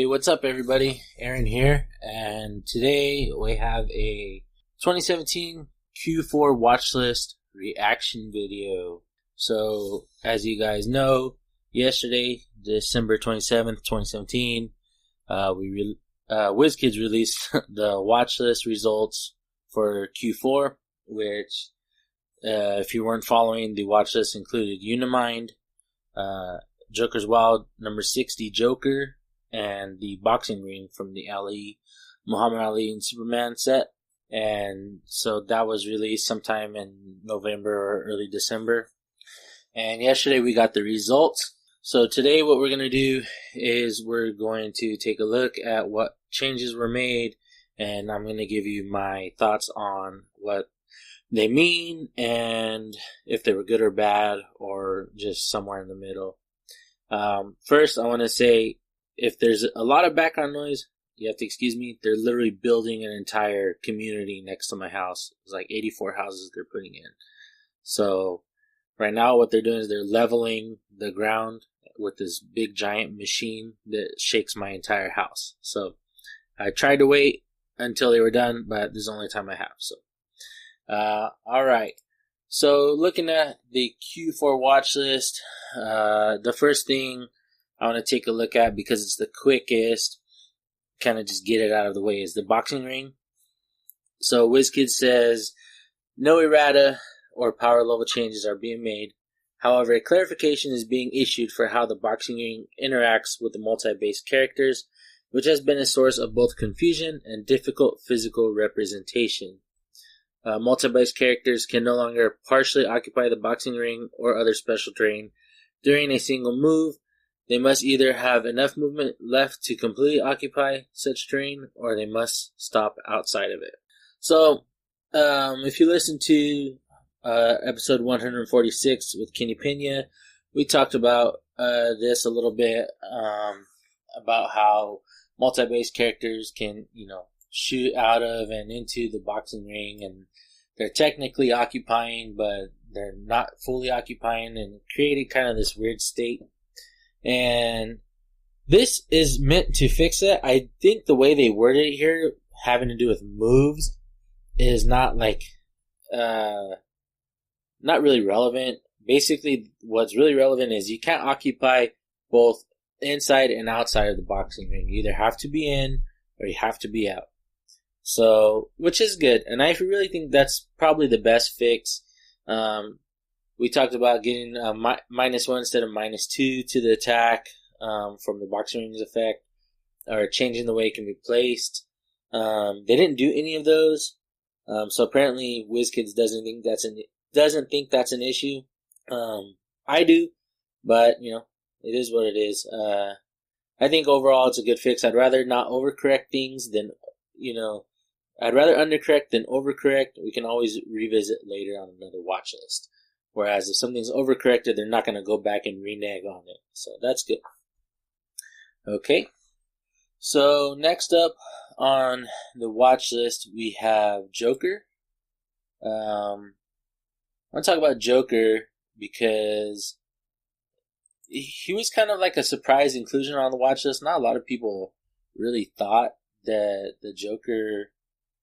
What's up everybody? Aaron here, and today we have a 2017 Q4 Watchlist reaction video. So, as you guys know, yesterday, December 27th, 2017, WizKids released the Watchlist results for Q4, which, if you weren't following, the watchlist included Unimind, Joker's Wild number 60 Joker, and the boxing ring from the Muhammad Ali and Superman set. And so that was released sometime in November or early December. And yesterday we got the results. So today what we're going to do is we're going to take a look at what changes were made, and I'm going to give you my thoughts on what they mean and if they were good or bad or just somewhere in the middle. First, I want to say, if there's a lot of background noise, you have to excuse me. They're literally building an entire community next to my house. It's like 84 houses they're putting in. So right now what they're doing is they're leveling the ground with this big giant machine that shakes my entire house. So I tried to wait until they were done, but this is the only time I have. So, alright. So looking at the Q4 watch list, the first thing I want to take a look at, because it's the quickest, kind of just get it out of the way, is the boxing ring. So WizKids says, no errata or power level changes are being made. However, a clarification is being issued for how the boxing ring interacts with the multi-base characters, which has been a source of both confusion and difficult physical representation. Multi-base characters can no longer partially occupy the boxing ring or other special terrain during a single move. They must either have enough movement left to completely occupy such terrain, or they must stop outside of it. So, if you listen to episode 146 with Kenny Pena, we talked about this a little bit, about how multi-base characters can, shoot out of and into the boxing ring, and they're technically occupying, but they're not fully occupying, and created kind of this weird state. And this is meant to fix it. I think the way they worded it here, having to do with moves, is not not really relevant. Basically, what's really relevant is you can't occupy both inside and outside of the boxing ring. You either have to be in or you have to be out. So, which is good. And I really think that's probably the best fix. We talked about getting a -1 instead of -2 to the attack from the boxing ring's effect, or changing the way it can be placed. They didn't do any of those, so apparently WizKids doesn't think that's an issue. I do, but it is what it is. I think overall it's a good fix. I'd rather not overcorrect things than I'd rather undercorrect than overcorrect. We can always revisit later on another watch list. Whereas if something's overcorrected, they're not going to go back and renege on it. So that's good. Okay. So next up on the watch list, we have Joker. I want to talk about Joker because he was kind of like a surprise inclusion on the watch list. Not a lot of people really thought that the Joker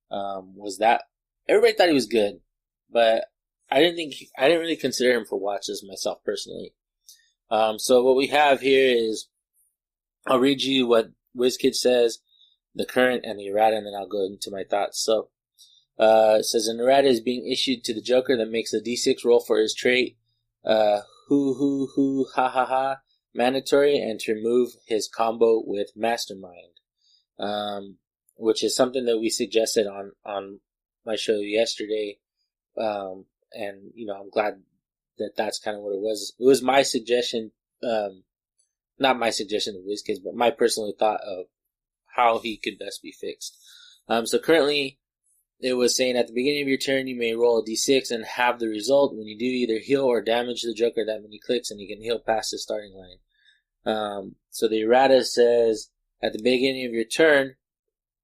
was that. Everybody thought he was good, but I didn't really consider him for watch list myself personally. So what we have here is, I'll read you what WizKids says, the current and the errata, and then I'll go into my thoughts. So it says an errata is being issued to the Joker that makes a D6 roll for his trait hoo ha ha ha mandatory, and to remove his combo with Mastermind, which is something that we suggested on my show yesterday. And, I'm glad that that's kind of what it was. It was my suggestion, not my suggestion to WizKids, but my personal thought of how he could best be fixed. So currently, it was saying at the beginning of your turn, you may roll a d6 and have the result. When you do, either heal or damage the Joker that many clicks, and you can heal past the starting line. So the errata says, at the beginning of your turn,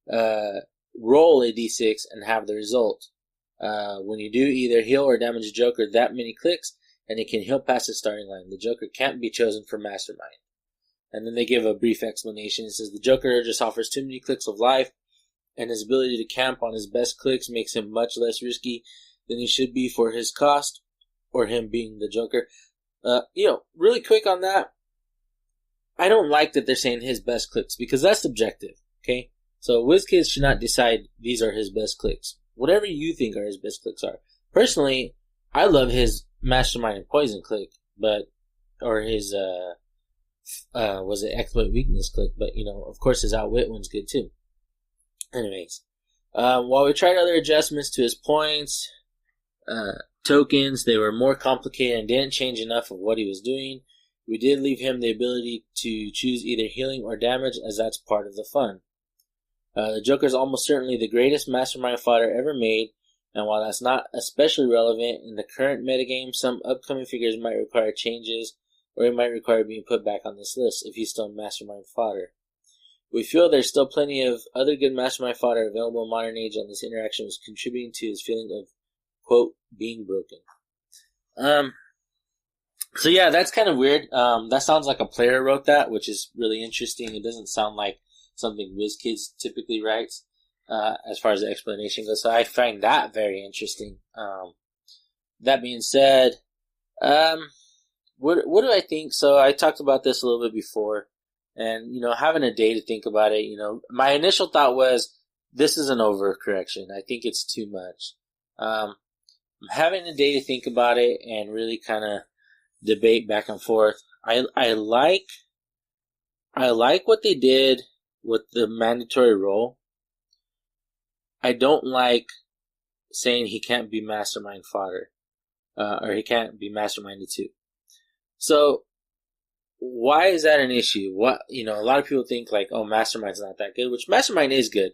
roll a d6 and have the result. When you do, either heal or damage the Joker that many clicks, and it can heal past the starting line. The Joker can't be chosen for Mastermind. And then they give a brief explanation. It says the Joker just offers too many clicks of life, and his ability to camp on his best clicks makes him much less risky than he should be for his cost, or him being the Joker. Really quick on that, I don't like that they're saying his best clicks, because that's subjective, okay? So WizKids should not decide these are his best clicks. Whatever you think are his best clicks are. Personally, I love his Mastermind and Poison click, or his, was it Exploit Weakness click, but, of course his Outwit one's good too. Anyways, while we tried other adjustments to his points, tokens, they were more complicated and didn't change enough of what he was doing. We did leave him the ability to choose either healing or damage, as that's part of the fun. The Joker is almost certainly the greatest Mastermind fodder ever made, and while that's not especially relevant in the current metagame, some upcoming figures might require changes, or he might require being put back on this list if he's still Mastermind fodder. We feel there's still plenty of other good Mastermind fodder available in Modern Age, and this interaction was contributing to his feeling of, quote, being broken. So yeah, that's kind of weird. That sounds like a player wrote that, which is really interesting. It doesn't sound like something WizKids typically writes, as far as the explanation goes. So I find that very interesting. That being said, what do I think? So I talked about this a little bit before, and, having a day to think about it, my initial thought was, this is an overcorrection. I think it's too much. I'm having a day to think about it and really kind of debate back and forth. I like what they did with the mandatory role. I don't like saying he can't be Mastermind fodder, or he can't be Masterminded too. So why is that an issue? A lot of people think like, oh, Mastermind's not that good, which Mastermind is good,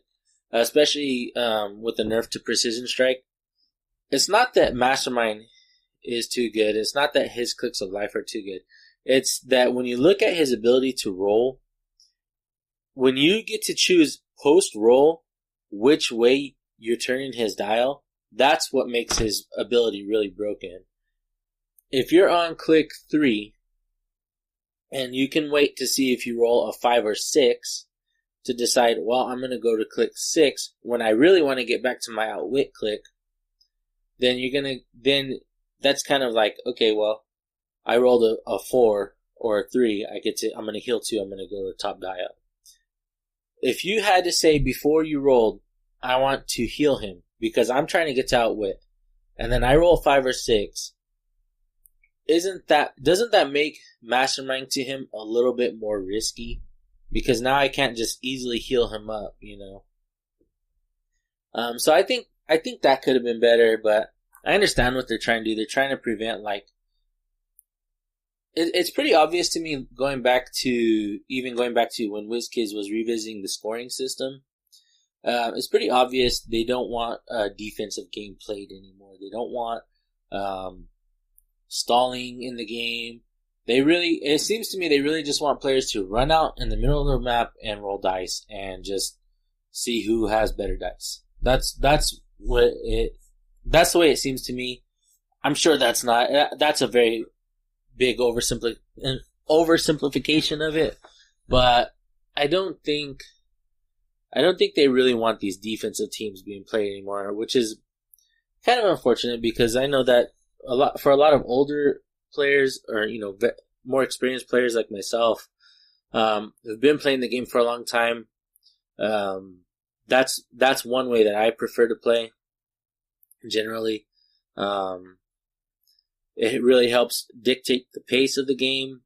especially with the nerf to Precision Strike. It's not that Mastermind is too good. It's not that his clicks of life are too good. It's that when you look at his ability to roll, when you get to choose post-roll which way you're turning his dial, that's what makes his ability really broken. If you're on click 3, and you can wait to see if you roll a 5 or 6 to decide, well, I'm going to go to click 6 when I really want to get back to my Outwit click, then that's kind of like, okay, well, I rolled a 4 or a 3, I'm going to heal 2, I'm going to go to top dial. If you had to say before you rolled, I want to heal him because I'm trying to get to Outwit, and then I roll 5 or 6, doesn't that make Mastermind to him a little bit more risky? Because now I can't just easily heal him up, So I think that could have been better, but I understand what they're trying to do. They're trying to prevent, it's pretty obvious to me going back to when WizKids was revisiting the scoring system. It's pretty obvious they don't want a defensive game played anymore. They don't want stalling in the game. It seems to me they really just want players to run out in the middle of the map and roll dice and just see who has better dice. That's the way it seems to me. I'm sure that's a very big oversimplification of it, but I don't think they really want these defensive teams being played anymore, which is kind of unfortunate because I know that for a lot of older players or more experienced players like myself, who've been playing the game for a long time, that's one way that I prefer to play. Generally, it really helps dictate the pace of the game,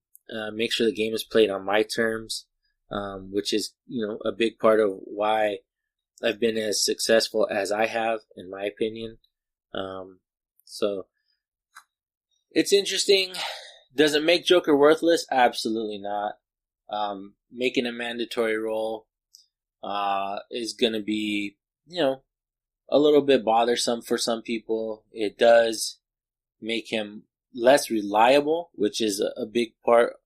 make sure the game is played on my terms, which is a big part of why I've been as successful as I have, in my opinion. So it's interesting. Does it make Joker worthless? Absolutely not. Making a mandatory role is going to be, a little bit bothersome for some people. It does make him less reliable, which is a big part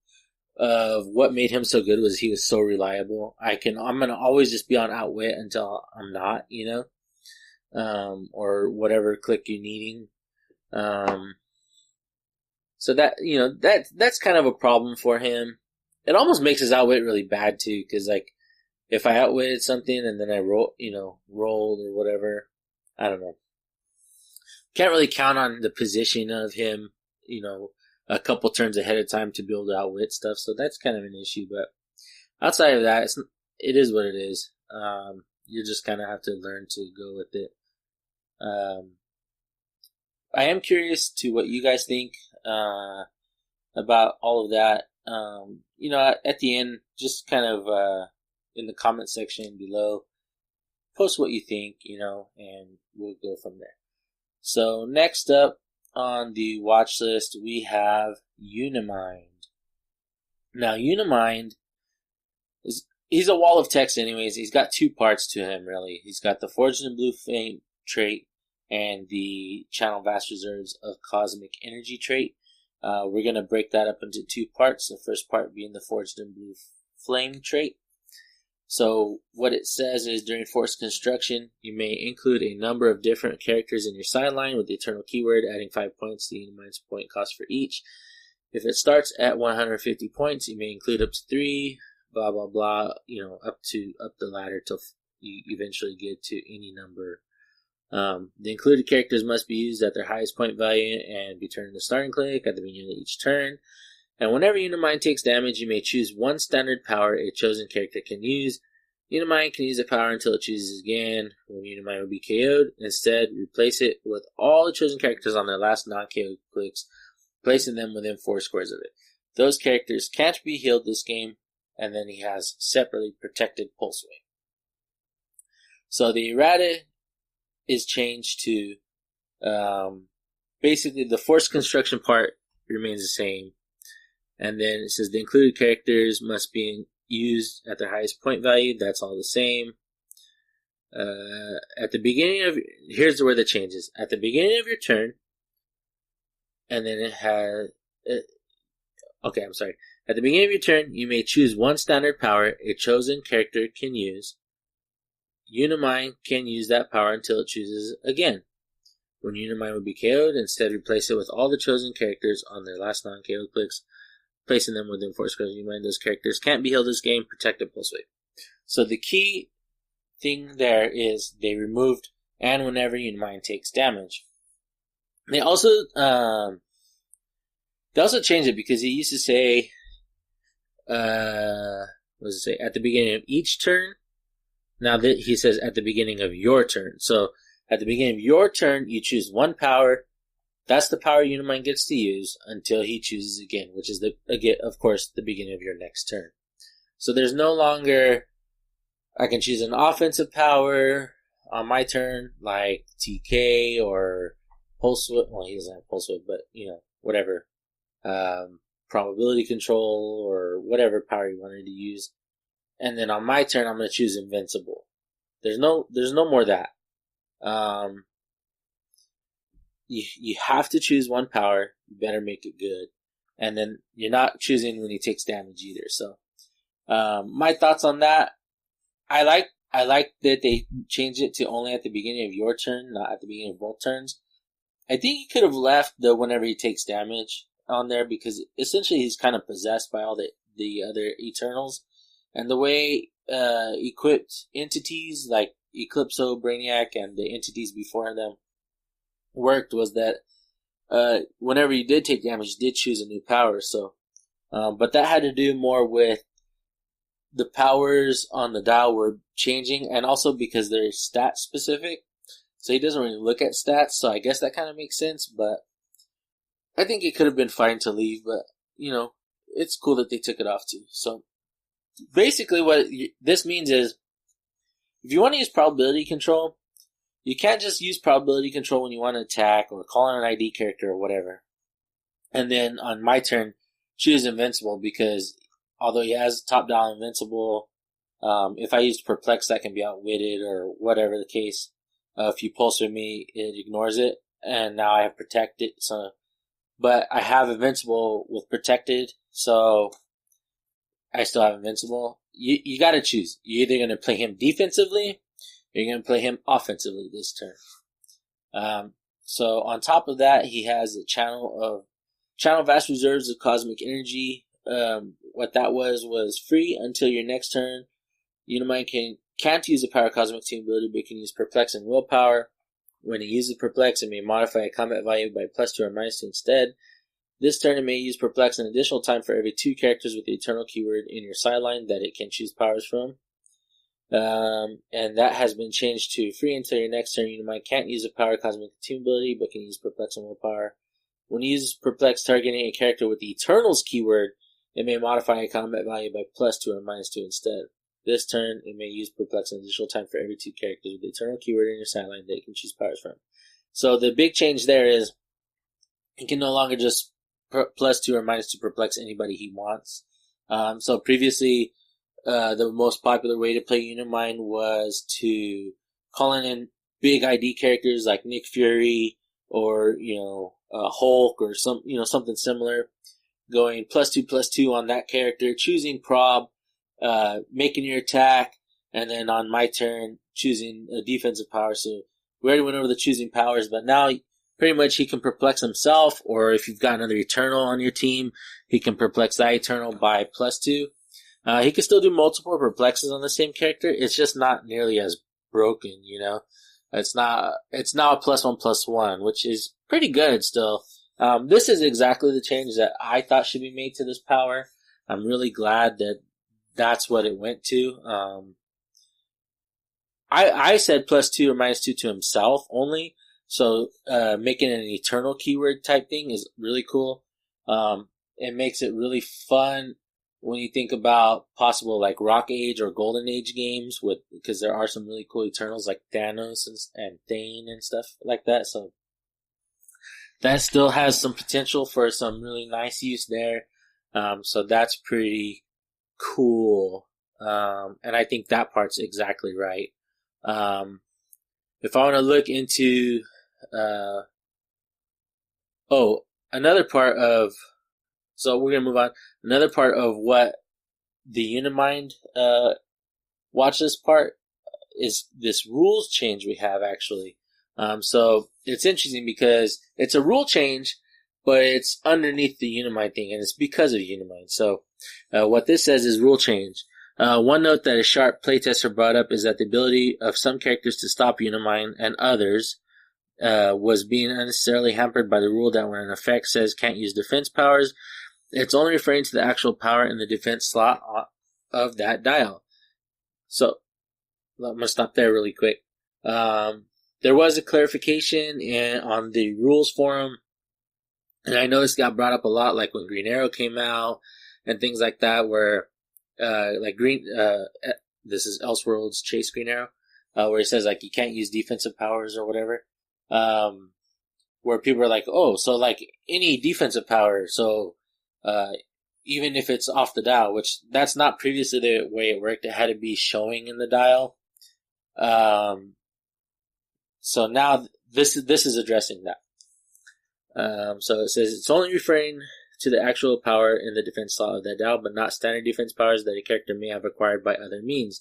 of what made him so good was he was so reliable. I'm going to always just be on Outwit until I'm not, or whatever click you're needing. So that, that's kind of a problem for him. it almost makes his outwit really bad too, because like if I outwitted something and then I rolled or whatever, I don't know. Can't really count on the position of him, a couple turns ahead of time to be able to outwit stuff. So that's kind of an issue. But outside of that, it is what it is. You just kind of have to learn to go with it. I am curious to what you guys think about all of that. At the end, just kind of in the comment section below, post what you think, and we'll go from there. So next up on the watch list, we have Unimind. Now, Unimind he's a wall of text anyways. He's got two parts to him, really. He's got the Forged in Blue Flame trait and the Channel Vast Reserves of Cosmic Energy trait. We're going to break that up into two parts. The first part being the Forged in Blue Flame trait. So what it says is, during forced construction, you may include a number of different characters in your sideline with the eternal keyword, adding 5 points to Unimind's point cost for each. If it starts at 150 points, you may include up to 3, blah, blah, blah, up the ladder till you eventually get to any number. The included characters must be used at their highest point value and be turned into starting click at the beginning of each turn. And whenever Unimind takes damage, you may choose one standard power a chosen character can use. Unimind can use the power until it chooses again when Unimind will be KO'd. Instead, replace it with all the chosen characters on their last non-KO clicks, placing them within 4 squares of it. Those characters can't be healed this game, and then he has separately protected Pulse Wave. So the errata is changed to basically the forced construction part remains the same. And then it says the included characters must be used at their highest point value. That's all the same. At the beginning here's where the change is. At the beginning of your turn, and then it has, At the beginning of your turn, you may choose one standard power a chosen character can use. Unimind can use that power until it chooses again. When Unimind will be KO'd, instead replace it with all the chosen characters on their last non-KO clicks, placing them within 4 squares of Unimind. Those characters can't be healed this game, protected Pulse Wave. So the key thing there is they removed and whenever Unimind takes damage. They also changed it because it used to say, what does it say? At the beginning of each turn. Now that he says at the beginning of your turn. So at the beginning of your turn, you choose one power. That's the power Unimind gets to use until he chooses again, which is of course the beginning of your next turn. So there's no longer, I can choose an offensive power on my turn, like TK or Pulse Whip. Well, he doesn't have Pulse Whip, but whatever. Probability control or whatever power you wanted to use. And then on my turn, I'm going to choose Invincible. There's no more of that. You have to choose one power. You better make it good. And then you're not choosing when he takes damage either. So, my thoughts on that. I like that they changed it to only at the beginning of your turn, not at the beginning of both turns. I think he could have left the whenever he takes damage on there because essentially he's kind of possessed by all the other Eternals. And the way equipped entities like Eclipso, Brainiac, and the entities before them worked was that whenever you did take damage, you did choose a new power. So, but that had to do more with the powers on the dial were changing, and also because they're stat specific. So he doesn't really look at stats. So I guess that kind of makes sense. But I think it could have been fine to leave. But it's cool that they took it off too. So. Basically, what this means is, if you want to use probability control, you can't just use probability control when you want to attack or call on an ID character or whatever. And then on my turn, choose Invincible because although he has top-down Invincible, if I use Perplex, that can be outwitted or whatever the case. If you pulse with me, it ignores it, and now I have Protected. So, but I have Invincible with Protected, so I still have Invincible. You got to choose. You're either going to play him defensively, or you're going to play him offensively this turn. So on top of that, he has a Channel Vast Reserves of Cosmic Energy what that was free until your next turn. Unimind can't use a Power Cosmic Team ability, but can use Perplex and Willpower. When it uses Perplex, it may modify a combat value by +2 or -2 instead. This turn, it may use Perplex an additional time for every 2 characters with the Eternal keyword in your sideline that it can choose powers from. And that has been changed to free until your next turn. Unimind can't use a Power Cosmic Team ability, but can use Perplex and Willpower. When it uses Perplex targeting a character with the Eternals keyword, it may modify a combat value by +2 or -2 instead. This turn, it may use Perplex an additional time for every 2 characters with the Eternal keyword in your sideline that it can choose powers from. So the big change there is it can no longer just +2 or -2 Perplex anybody he wants. So previously, the most popular way to play Unimind was to call in big ID characters like Nick Fury or Hulk or something similar, going +2/+2 on that character, choosing prob, making your attack, and then on my turn choosing a defensive power. So we already went over the choosing powers, but now pretty much he can Perplex himself, or if you've got another Eternal on your team, he can Perplex that Eternal by +2. He can still do multiple Perplexes on the same character. It's just not nearly as broken, It's now a +1/+1, which is pretty good still. This is exactly the change that I thought should be made to this power. I'm really glad that that's what it went to. I said +2 or -2 to himself only, so making an Eternal keyword type thing is really cool. It makes it really fun when you think about possible like Rock Age or Golden Age games, because there are some really cool Eternals like Thanos and Thane and stuff like that. So that still has some potential for some really nice use there. So that's pretty cool. And I think that part's exactly right. If I want to look into, another part of, so we're going to move on. Another part of what the Unimind Watchlist part is this rules change we have actually. So it's interesting because it's a rule change, but it's underneath the Unimind thing, and it's because of Unimind. So what this says is rule change. One note that a sharp playtester brought up is that the ability of some characters to stop Unimind and others was being unnecessarily hampered by the rule that when an effect says can't use defense powers, it's only referring to the actual power in the defense slot of that dial. So I'm going to stop there really quick. There was a clarification on the rules forum, and I know this got brought up a lot, like when Green Arrow came out and things like that, where this is Elseworlds Chase Green Arrow, where it says like you can't use defensive powers or whatever. Where people are like, oh, so like any defensive power, so even if it's off the dial, which that's not previously the way it worked. It had to be showing in the dial. So now this is addressing that. So it says it's only referring to the actual power in the defense slot of that dial, but not standard defense powers that a character may have acquired by other means.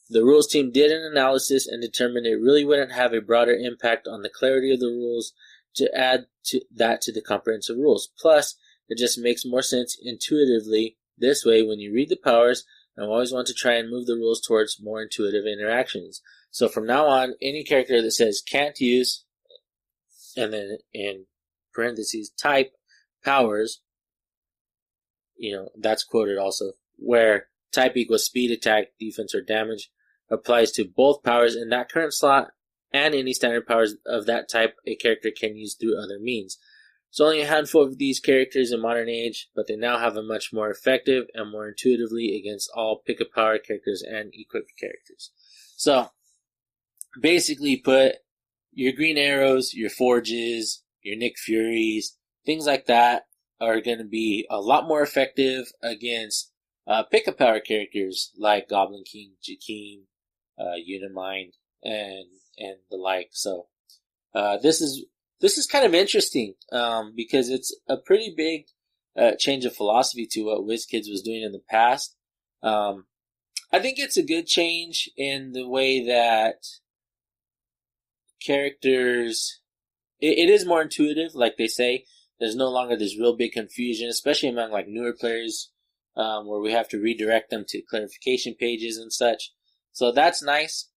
The rules team did an analysis and determined it really wouldn't have a broader impact on the clarity of the rules to add to the comprehensive rules. Plus, it just makes more sense intuitively this way when you read the powers, and always want to try and move the rules towards more intuitive interactions. So from now on, any character that says can't use, and then in parentheses, type powers, that's quoted also, where type equals speed, attack, defense, or damage, applies to both powers in that current slot and any standard powers of that type a character can use through other means. There's only a handful of these characters in modern age, but they now have a much more effective and more intuitively against all pick-a-power characters and equipped characters. So, basically put your Green Arrows, your Forges, your Nick Furies, things like that are going to be a lot more effective against pick-a-power characters like Goblin King, Juking, Unimind, and the like. So this is kind of interesting because it's a pretty big change of philosophy to what WizKids was doing in the past. I think it's a good change in the way that characters, it is more intuitive, like they say, there's no longer this real big confusion, especially among like newer players, where we have to redirect them to clarification pages and such. So that's nice.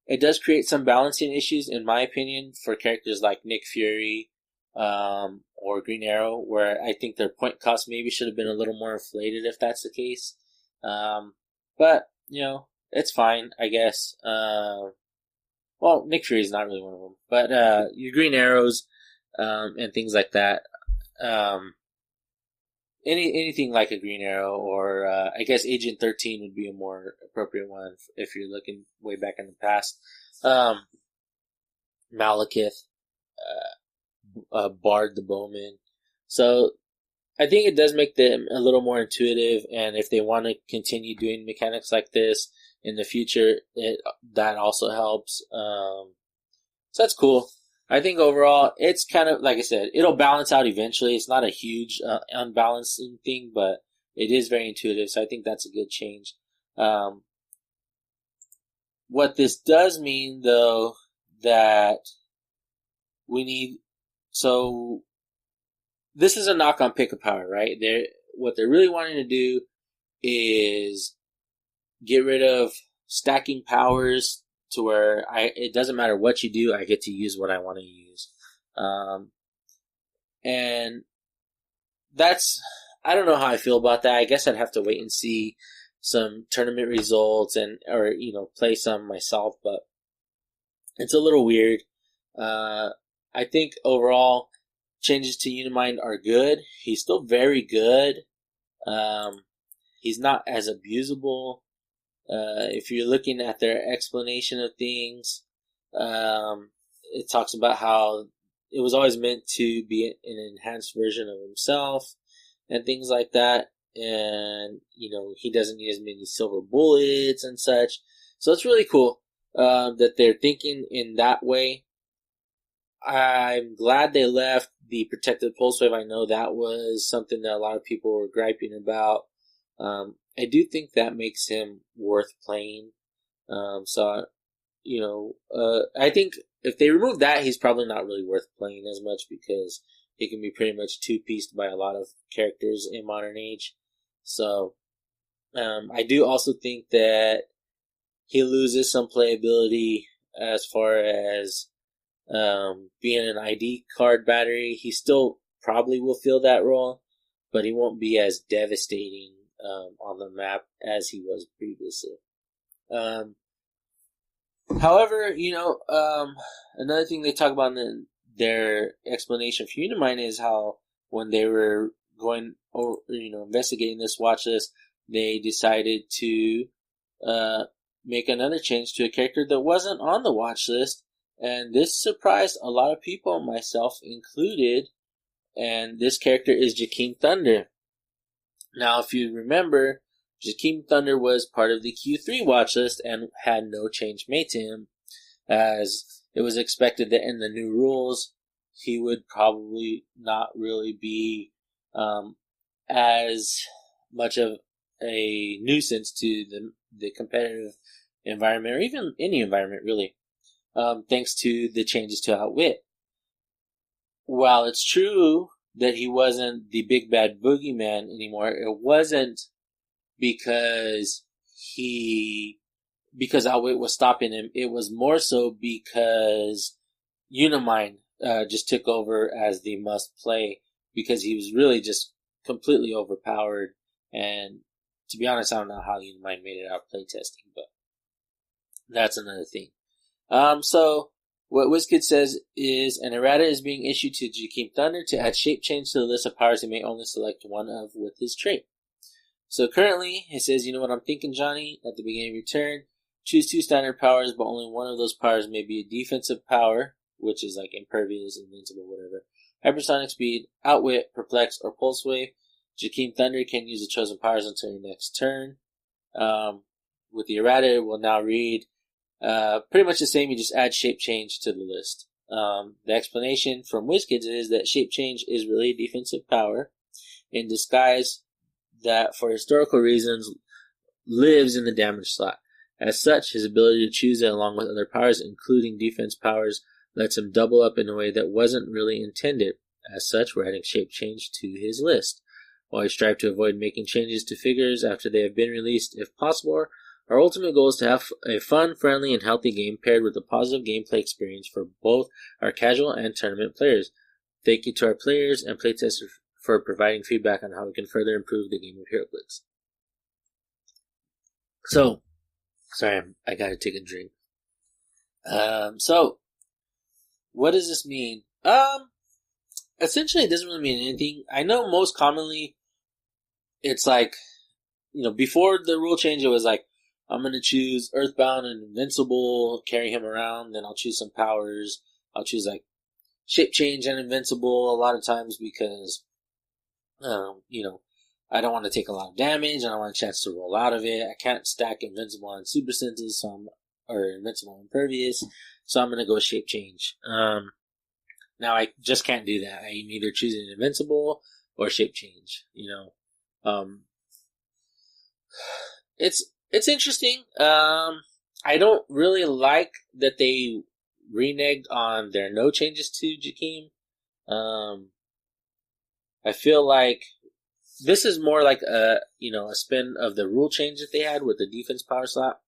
It does create some balancing issues, in my opinion, for characters like Nick Fury, or Green Arrow, where I think their point cost maybe should have been a little more inflated if that's the case. But, it's fine, I guess. Well, Nick Fury is not really one of them. But your Green Arrows and things like that. Anything like a Green Arrow, or I guess Agent 13 would be a more appropriate one if you're looking way back in the past. Malekith, Bard the Bowman. So I think it does make them a little more intuitive, and if they want to continue doing mechanics like this in the future, that also helps. So that's cool. I think overall, it's kind of, like I said, it'll balance out eventually. It's not a huge unbalancing thing, but it is very intuitive, so I think that's a good change. What this does mean, though, that we need... So, this is a knock on Pick a Power, right? What they're really wanting to do is get rid of stacking powers to where it doesn't matter what you do, I get to use what I want to use. And that's, I don't know how I feel about that. I guess I'd have to wait and see some tournament results or play some myself, but it's a little weird. I think overall changes to Unimind are good. He's still very good. He's not as abusable. If you're looking at their explanation of things, it talks about how it was always meant to be an enhanced version of himself and things like that. And, he doesn't need as many silver bullets and such. So it's really cool that they're thinking in that way. I'm glad they left the protected pulse wave. I know that was something that a lot of people were griping about. I do think that makes him worth playing. I think if they remove that, he's probably not really worth playing as much because he can be pretty much two-pieced by a lot of characters in Modern Age. So, I do also think that he loses some playability as far as being an ID card battery. He still probably will fill that role, but he won't be as devastating on the map as he was previously. However, another thing they talk about in their explanation for Unimind is how when they were going over, investigating this watch list, they decided to make another change to a character that wasn't on the watch list. And this surprised a lot of people, myself included. And this character is Juking Thunder. Now, if you remember, Juking Thunder was part of the Q3 watch list and had no change made to him, as it was expected that in the new rules, he would probably not really be as much of a nuisance to the competitive environment, or even any environment, really. Thanks to the changes to Outwit. While it's true that he wasn't the big bad boogeyman anymore, it wasn't because Outwit was stopping him. It was more so because Unimind just took over as the must play, because he was really just completely overpowered. And to be honest, I don't know how Unimind made it out playtesting, but that's another thing. So what WizKid says is an errata is being issued to Juking Thunder to add shape change to the list of powers he may only select one of with his trait. So currently, it says, you know what I'm thinking, Johnny? At the beginning of your turn, choose 2 standard powers, but only one of those powers may be a defensive power, which is like impervious, invincible, whatever. Hypersonic speed, outwit, perplex, or pulse wave. Juking Thunder can use the chosen powers until your next turn. With the errata, it will now read pretty much the same. You just add shape change to the list. The explanation from WizKids is that shape change is really a defensive power in disguise that, for historical reasons, lives in the damage slot. As such, his ability to choose it along with other powers, including defense powers, lets him double up in a way that wasn't really intended. As such, we're adding shape change to his list. While we strive to avoid making changes to figures after they have been released, if possible, our ultimate goal is to have a fun, friendly, and healthy game paired with a positive gameplay experience for both our casual and tournament players. Thank you to our players and playtesters for providing feedback on how we can further improve the game of HeroClix. So, sorry, I gotta take a drink. So, what does this mean? Essentially, it doesn't really mean anything. I know most commonly, it's like, before the rule change, it was like, I'm going to choose Earthbound and Invincible, carry him around, then I'll choose some powers. I'll choose like Shape Change and Invincible a lot of times because, I don't want to take a lot of damage. I don't want a chance to roll out of it. I can't stack Invincible on Super Senses, or Invincible Impervious, so I'm going to go Shape Change. Now I just can't do that. I'm either choosing Invincible or Shape Change, It's interesting. I don't really like that they reneged on their no changes to Jakeem. I feel like this is more like a spin of the rule change that they had with the defense power slot.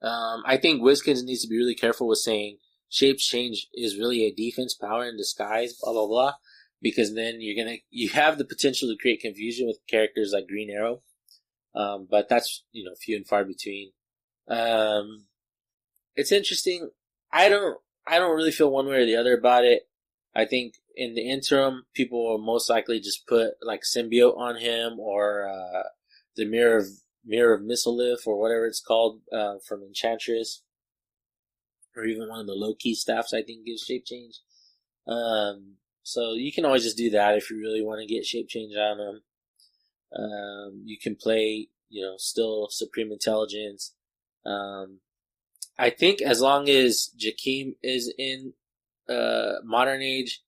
I think WizKids needs to be really careful with saying Shape Change is really a defense power in disguise, blah blah blah, because then you have the potential to create confusion with characters like Green Arrow. But that's, few and far between. It's interesting. I don't really feel one way or the other about it. I think in the interim, people will most likely just put like Symbiote on him or, the Mirror of Mistletoe or whatever it's called, from Enchantress. Or even one of the low-key staffs, I think, gives Shape Change. So you can always just do that if you really want to get Shape Change on him. You can play, still Supreme Intelligence. I think as long as Jakeem is in Modern Age,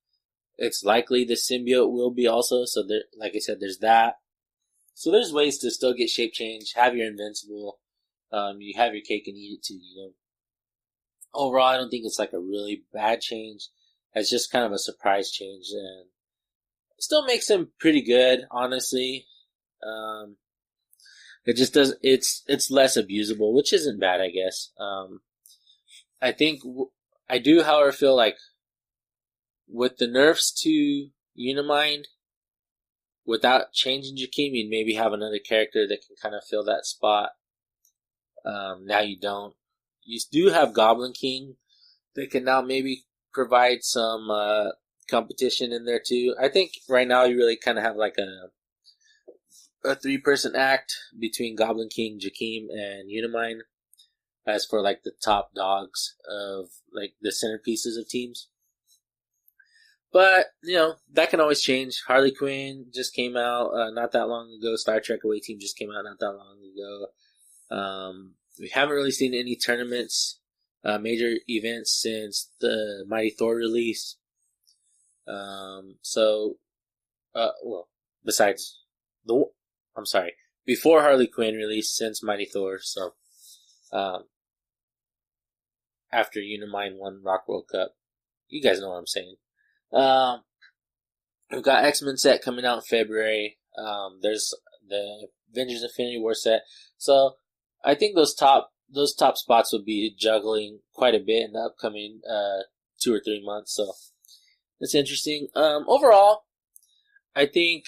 it's likely the Symbiote will be also. So, there, like I said, there's that. So there's ways to still get Shape Change, have your Invincible. You have your cake and eat it too, Overall, I don't think it's like a really bad change. It's just kind of a surprise change, and it still makes him pretty good, honestly. It just does. It's less abusable, which isn't bad, I guess. I think I do, however, feel like with the nerfs to Unimind, without changing Jakeem, you'd maybe have another character that can kind of fill that spot. Now you don't. You do have Goblin King that can now maybe provide some competition in there too. I think right now you really kind of have like a 3-person act between Goblin King, Jakeem, and Unimind as for like the top dogs of like the centerpieces of teams. But, that can always change. Harley Quinn just came out not that long ago. Star Trek Away Team just came out not that long ago. We haven't really seen any tournaments, major events since the Mighty Thor release. Besides before Harley Quinn release since Mighty Thor. So, after Unimind won Rock World Cup, you guys know what I'm saying. We've got X-Men set coming out in February. There's the Avengers Infinity War set. So, I think those top spots will be juggling quite a bit in the upcoming 2 or 3 months. So it's interesting. Overall, I think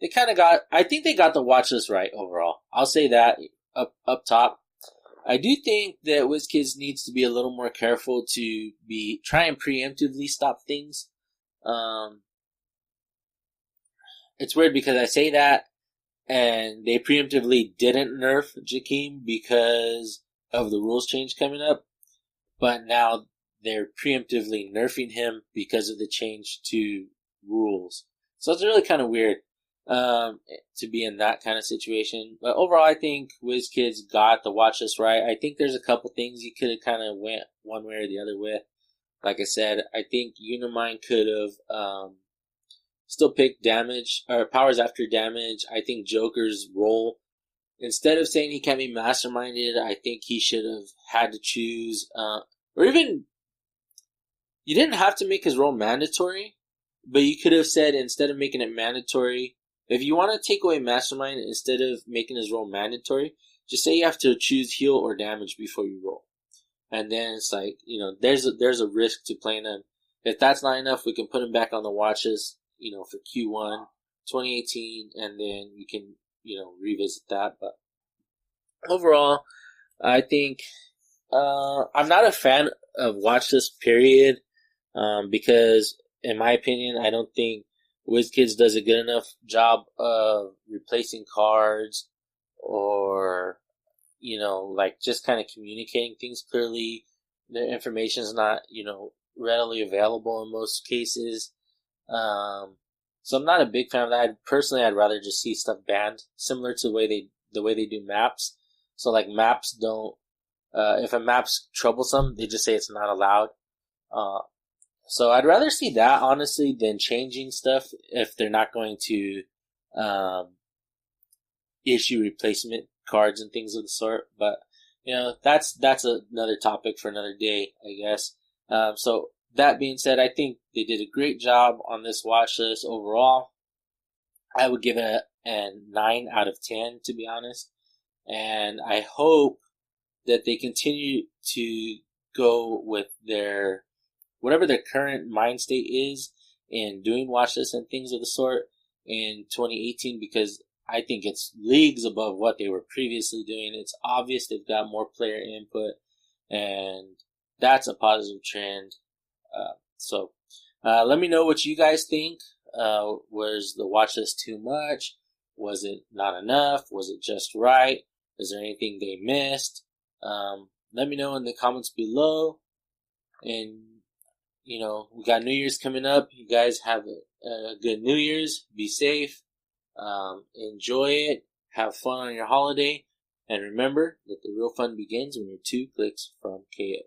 they got the watch list right overall. I'll say that up top. I do think that WizKids needs to be a little more careful to try and preemptively stop things. It's weird because I say that, and they preemptively didn't nerf Jakeem because of the rules change coming up. But now they're preemptively nerfing him because of the change to rules. So it's really kind of weird to be in that kind of situation. But overall, I think WizKids got the watch list right. I think there's a couple things you could have kind of went one way or the other with. Like I said, I think Unimind could have still picked damage or powers after damage. I think Joker's role, instead of saying he can't be masterminded, I think he should have had to choose, or even you didn't have to make his role mandatory, But you could have said, instead of making it mandatory, if you want to take away Mastermind, instead of making his role mandatory, just say you have to choose heal or damage before you roll. And then it's like, there's a risk to playing him. If that's not enough, we can put him back on the watch list, for Q1 2018, and then we can, revisit that. But overall, I think I'm not a fan of watch list, period, because in my opinion, I don't think WizKids does a good enough job of replacing cards or, like just kind of communicating things clearly. The information is not, readily available in most cases. So I'm not a big fan of that. Personally, I'd rather just see stuff banned, similar to the way they do maps. So like maps don't, if a map's troublesome, they just say it's not allowed. So I'd rather see that, honestly, than changing stuff if they're not going to issue replacement cards and things of the sort. But that's another topic for another day, I guess. So that being said, I think they did a great job on this watch list overall. I would give it a 9 out of 10, to be honest. And I hope that they continue to go with whatever their current mind state is in doing watch lists and things of the sort in 2018, because I think it's leagues above what they were previously doing. It's obvious they've got more player input, and that's a positive trend. So let me know what you guys think. Was the watch list too much? Was it not enough? Was it just right? Is there anything they missed? Let me know in the comments below. And, we got New Year's coming up. You guys have a good New Year's. Be safe. Enjoy it. Have fun on your holiday. And remember that the real fun begins when you're 2 clicks from KO.